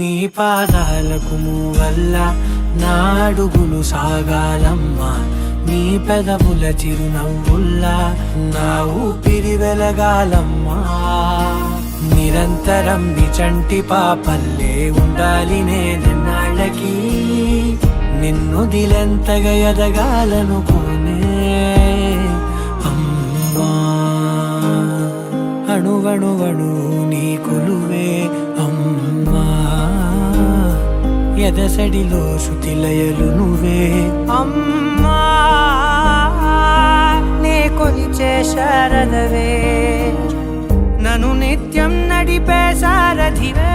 నీ పాదాలకు వల్ల నా అడుగులు సాగాలమ్మా, నీ పెదవుల చిరునవ్వుల్లా నా ఊపిరి వెలగాలమ్మా. నిరంతరం చంటి పాపల్లే ఉండాలి నేనెన్నాళ్ళకి, నిన్ను దిలెంతగా ఎదగాలనుకోనే అమ్మా. అణువణువణు నీ కొలువే అమ్మా, ఎదసడిలో శృతిలయలు నువ్వే అమ్మా. నే కొలిచే శారదవే, నన్ను నిత్యం నడిపే సారథివే.